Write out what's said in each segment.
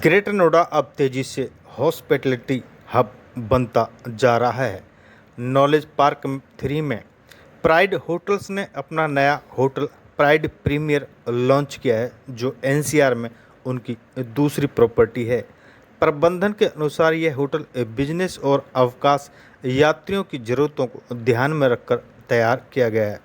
Greater Noida अब तेजी से हॉस्पिटैलिटी हब बनता जा रहा है। नॉलेज पार्क 3 में प्राइड होटल्स ने अपना नया होटल प्राइड प्रीमियर लॉन्च किया है, जो एनसीआर में उनकी दूसरी प्रॉपर्टी है। प्रबंधन के अनुसार यह होटल बिजनेस और अवकाश यात्रियों की ज़रूरतों को ध्यान में रखकर तैयार किया गया है,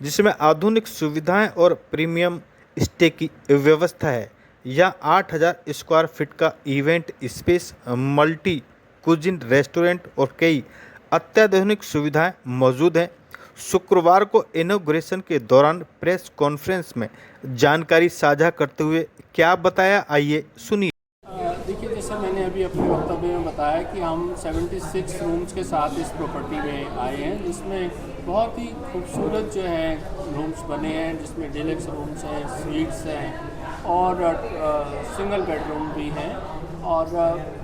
जिसमें आधुनिक सुविधाएं और प्रीमियम स्टे की व्यवस्था है। यह 8,000 स्क्वायर फीट का event space, multi cuisine restaurant और कई अत्याधुनिक सुविधाएं मौजूद हैं। शुक्रवार को इनॉग्रेशन के दौरान प्रेस कॉन्फ्रेंस में जानकारी साझा करते हुए क्या बताया, आइए सुनिए। देखिए, जैसा मैंने अभी अपने वक्तव्य में बताया कि हम 76 रूम्स के साथ इस प्रॉपर्टी में आए हैं, जिसमें बहुत ही खूबसूरत जो है रूम्स बने हैं, जिसमें डिलक्स रूम्स हैं, स्वीट्स हैं और सिंगल बेडरूम भी हैं। और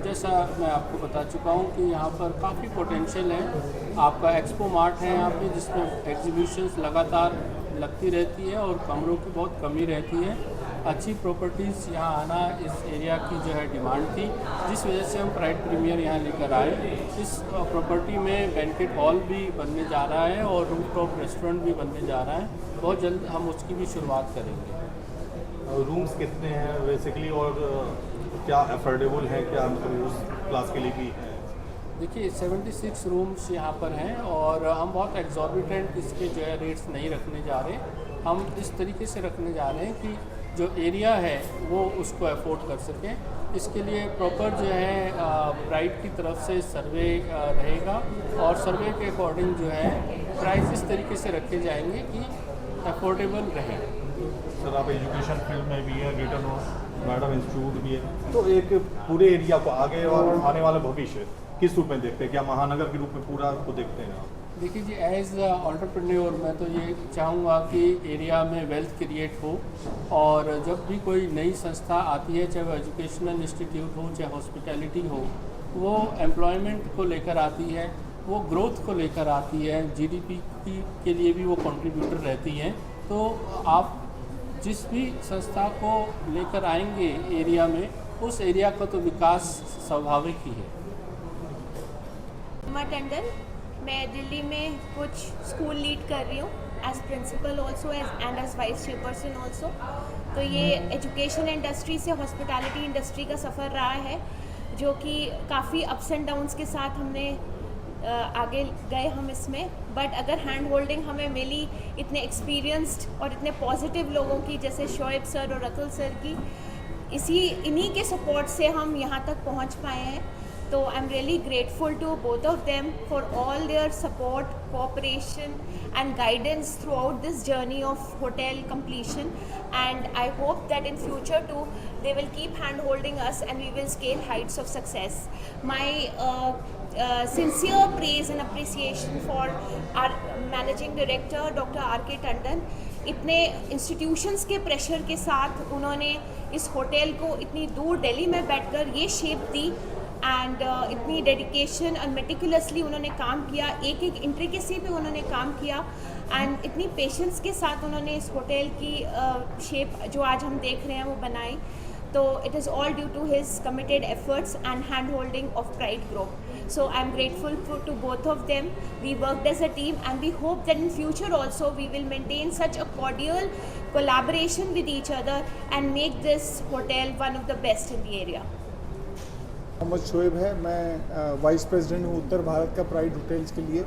जैसा मैं आपको बता चुका हूँ कि यहाँ पर काफ़ी पोटेंशियल है। आपका एक्सपो मार्ट है यहाँ पे, जिसमें एग्जीबिशंस लगातार लगती रहती है और कमरों की बहुत कमी रहती है। अच्छी प्रॉपर्टीज़ यहाँ आना इस एरिया की जो है डिमांड थी, जिस वजह से हम प्राइड प्रीमियर यहाँ लेकर आए। इस प्रॉपर्टी में बैंकेट हॉल भी बनने जा रहा है और रूफटॉप रेस्टोरेंट भी बनने जा रहा है। बहुत जल्द हम उसकी भी शुरुआत करेंगे। रूम्स कितने हैं बेसिकली, और क्या अफोर्डेबल है, क्या मतलब उस क्लास के लिए भी है? देखिए, 76 रूम्स यहाँ पर हैं और हम बहुत एग्जॉर्बिटेंट इसके जो है रेट्स नहीं रखने जा रहे। हम इस तरीके से रखने जा रहे हैं कि जो एरिया है वो उसको अफोर्ड कर सकें। इसके लिए प्रॉपर जो है प्राइड की तरफ से सर्वे रहेगा और सर्वे के अकॉर्डिंग जो है प्राइस इस तरीके से रखे जाएंगे कि अफोर्डेबल रहे। सर, आप एजुकेशन फील्ड में भी है, ग्रेटर नोएडा इंस्टीट्यूट भी है, तो एक पूरे एरिया को आगे और आने वाला भविष्य किस रूप में देखते हैं? क्या महानगर के रूप में पूरा को देखते हैं आप? देखिए जी, एज एंटरप्रेन्योर मैं तो ये चाहूँगा कि एरिया में वेल्थ क्रिएट हो, और जब भी कोई नई संस्था आती है, चाहे वो एजुकेशनल इंस्टीट्यूट हो, चाहे हॉस्पिटैलिटी हो, वो एम्प्लॉयमेंट को लेकर आती है, वो ग्रोथ को लेकर आती है, जीडीपी के लिए भी वो कंट्रीब्यूटर रहती हैं। तो आप जिस भी संस्था को लेकर आएंगे एरिया में, उस एरिया का तो विकास स्वाभाविक ही है। टंडन, मैं दिल्ली में कुछ स्कूल लीड कर रही हूँ as principal also and as vice chairperson also. तो ये एजुकेशन इंडस्ट्री से हॉस्पिटैलिटी इंडस्ट्री का सफ़र रहा है, जो कि काफ़ी अप्स एंड डाउन्स के साथ हमने आगे गए हम इसमें। बट अगर हैंड होल्डिंग हमें मिली इतने एक्सपीरियंस्ड और इतने पॉजिटिव लोगों की, जैसे शोएब सर और अतुल सर की, इन्हीं के सपोर्ट से हम यहाँ तक पहुँच पाए हैं। So I'm really grateful to both of them for all their support, cooperation and guidance throughout this journey of hotel completion, and I hope that in future too they will keep hand holding us and we will scale heights of success. My sincere praise and appreciation for our managing director Dr. R.K. Tandon। इतने institutions के pressure के साथ उन्होंने इस hotel को इतनी दूर दिल्ली में बैठकर ये शेप दी, एंड इतनी डेडिकेशन और मेटिकुलसली उन्होंने काम किया, एक एक इंट्रिकेसी पे उन्होंने काम किया, एंड इतनी पेशेंस के साथ उन्होंने इस होटल की शेप जो आज हम देख रहे हैं वो बनाई। तो it is all due to his committed efforts and hand holding of Pride Group. So I'm grateful to both of them. We worked as a team and we hope that in future also we will maintain such a cordial collaboration with each other and make this hotel one of the best in the area. Mohammad Shoaib है, मैं vice president हूँ उत्तर भारत का pride hotels के लिए,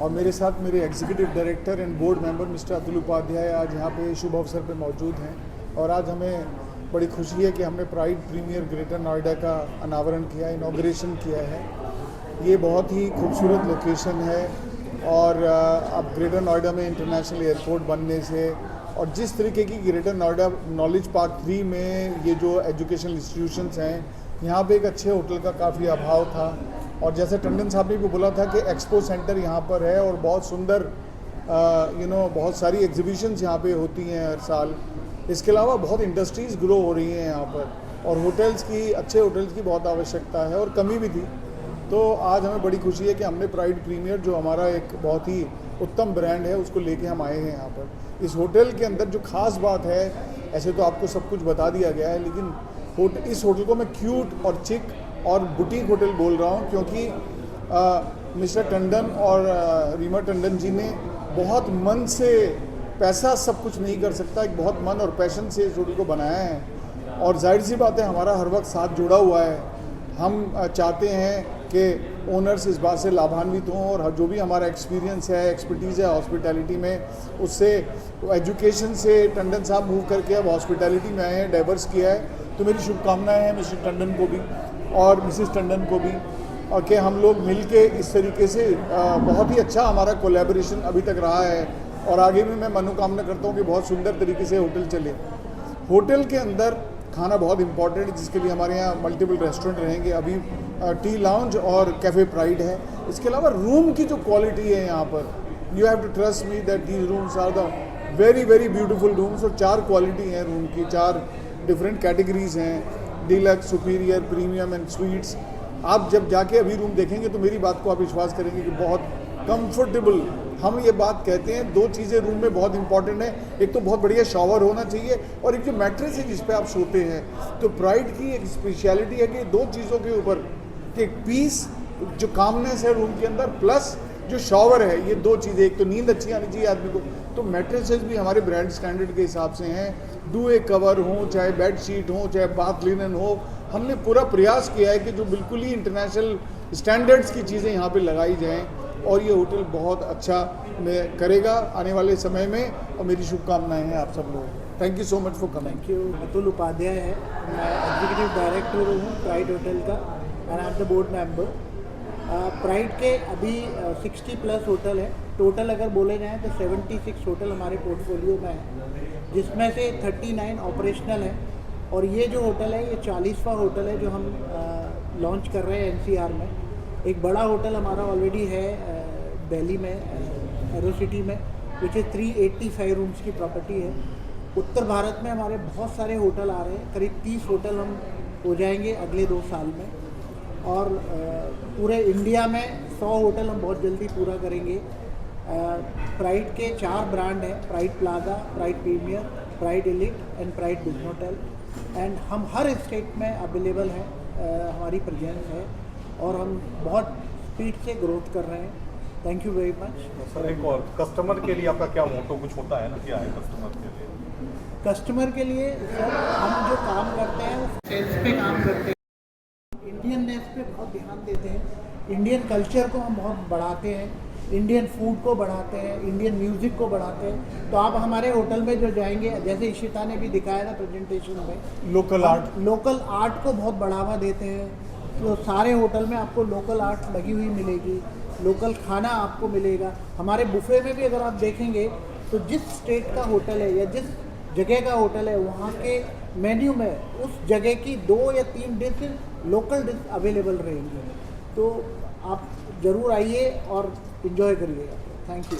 और मेरे साथ मेरे executive director and board member mister Atul Upadhyay आज यहाँ पे शुभ अवसर पे मौजूद हैं। और आज हमें बड़ी खुशी है कि हमने प्राइड प्रीमियर ग्रेटर नोएडा का अनावरण किया, इनॉग्रेशन किया है। ये बहुत ही खूबसूरत लोकेशन है, और अब ग्रेटर नोएडा में इंटरनेशनल एयरपोर्ट बनने से, और जिस तरीके की ग्रेटर नोएडा नॉलेज पार्क 3 में ये जो एजुकेशनल इंस्टीट्यूशंस हैं, यहाँ पे एक अच्छे होटल का काफ़ी अभाव था। और जैसे टंडन साहब ने भी बोला था कि एक्सपो सेंटर यहाँ पर है और बहुत सुंदर बहुत सारी एग्जीबिशंस यहाँ पे होती हैं हर साल। इसके अलावा बहुत इंडस्ट्रीज़ ग्रो हो रही हैं यहाँ पर, और होटल्स की, अच्छे होटल्स की बहुत आवश्यकता है और कमी भी थी। तो आज हमें बड़ी खुशी है कि हमने प्राइड प्रीमियर, जो हमारा एक बहुत ही उत्तम ब्रांड है, उसको लेके हम आए हैं यहाँ पर। इस होटल के अंदर जो ख़ास बात है, ऐसे तो आपको सब कुछ बता दिया गया है, लेकिन इस होटल को मैं क्यूट और चिक और बुटीक होटल बोल रहा हूँ, क्योंकि मिस्टर टंडन और रीमा टंडन जी ने बहुत मन से, पैसा सब कुछ नहीं कर सकता, एक बहुत मन और पैशन से इस होटल को बनाया है। और जाहिर सी बात है हमारा हर वक्त साथ जुड़ा हुआ है। हम चाहते हैं कि ओनर्स इस बात से लाभान्वित हों और जो भी हमारा एक्सपीरियंस है, एक्सपर्टीज़ है हॉस्पिटैलिटी में, उससे एजुकेशन से टंडन साहब मूव करके अब हॉस्पिटैलिटी में आए हैं, डाइवर्स किया है। तो मेरी शुभकामनाएं हैं मिस्टर टंडन को भी और मिसेस टंडन को भी, और कि हम लोग मिलके इस तरीके से बहुत ही अच्छा हमारा कोलैबोरेशन अभी तक रहा है और आगे भी मैं मनोकामना करता हूँ कि बहुत सुंदर तरीके से होटल चले। होटल के अंदर खाना बहुत इंपॉर्टेंट है, जिसके लिए हमारे यहाँ मल्टीपल रेस्टोरेंट रहेंगे। अभी टी लाउंज और कैफ़े प्राइड है। इसके अलावा रूम की जो क्वालिटी है यहाँ पर, you have to trust me that these rooms are the very very beautiful rooms. और 4 क्वालिटी हैं रूम की, 4 डिफरेंट कैटेगरीज हैं, deluxe, superior, premium and suites. आप जब जाके अभी रूम देखेंगे तो मेरी बात को आप विश्वास करेंगे कि बहुत कंफर्टेबल। हम ये बात कहते हैं 2 चीज़ें रूम में बहुत इंपॉर्टेंट है, एक तो बहुत बढ़िया शॉवर होना चाहिए और एक जो मैट्रेस है जिस पे आप सोते हैं। तो प्राइड की एक स्पेशलिटी है कि 2 चीज़ों के ऊपर, कि एक पीस, जो कामनेस है रूम के अंदर, प्लस जो शॉवर है, ये 2 चीज़ें। एक तो नींद अच्छी आनी चाहिए आदमी को, तो मैट्रेसेस भी हमारे ब्रांड स्टैंडर्ड के हिसाब से हैं। डुए कवर हो, चाहे बेड शीट हो, चाहे बाथ लिनन हो, हमने पूरा प्रयास किया है कि जो बिल्कुल ही इंटरनेशनल स्टैंडर्ड्स की चीज़ें यहाँ पे लगाई जाएं और ये होटल बहुत अच्छा करेगा आने वाले समय में। और मेरी शुभकामनाएं हैं आप सब लोग। Thank you so much for coming. Thank you. Atul Upadhyay है, मैं एग्जीक्यूटिव डायरेक्टर हूँ प्राइड होटल का and I am the board member. Pride के अभी 60+ होटल है। टोटल अगर बोले जाएँ तो 76 होटल हमारे पोर्टफोलियो में है, जिसमें से 39 ऑपरेशनल है। और ये जो होटल है ये 40वां होटल है जो हम लॉन्च कर रहे हैं NCR में। एक बड़ा होटल हमारा ऑलरेडी है दिल्ली में, एरो सिटी में, विच इज़ 385 रूम्स की प्रॉपर्टी है। उत्तर भारत में हमारे बहुत सारे होटल आ रहे हैं, करीब 30 होटल हम हो जाएंगे अगले 2 साल में। और पूरे इंडिया में 100 होटल हम बहुत जल्दी पूरा करेंगे। प्राइड के 4 ब्रांड हैं, Pride Plaza, Pride Premier, Pride Elite and Pride Biznotel. And हम हर स्टेट में अवेलेबल हैं, हमारी प्रेजेंस है और हम बहुत स्पीड से ग्रोथ कर रहे हैं। Thank you very much. Sir एक और, कस्टमर के लिए आपका क्या मोटो कुछ होता है ना, क्या है कस्टमर के लिए? कस्टमर के लिए सर हम जो काम करते हैं वो सेल्स पे काम करते हैं, इंडियननेस पे बहुत ध्यान देते हैं, इंडियन कल्चर को हम बहुत बढ़ाते हैं, इंडियन फूड को बढ़ाते हैं, इंडियन म्यूज़िक को बढ़ाते हैं। तो आप हमारे होटल में जो जाएंगे, जैसे इशिता ने भी दिखाया था प्रेजेंटेशन में, लोकल आर्ट को बहुत बढ़ावा देते हैं। तो सारे होटल में आपको लोकल आर्ट लगी हुई मिलेगी, लोकल खाना आपको मिलेगा। हमारे बुफे में भी अगर आप देखेंगे तो जिस स्टेट का होटल है या जिस जगह का होटल है, वहाँ के मेन्यू में उस जगह की 2 या 3 डिश लोकल डिश अवेलेबल रहेंगी। तो आप ज़रूर आइए और इन्जॉय करिएगा। Thank you.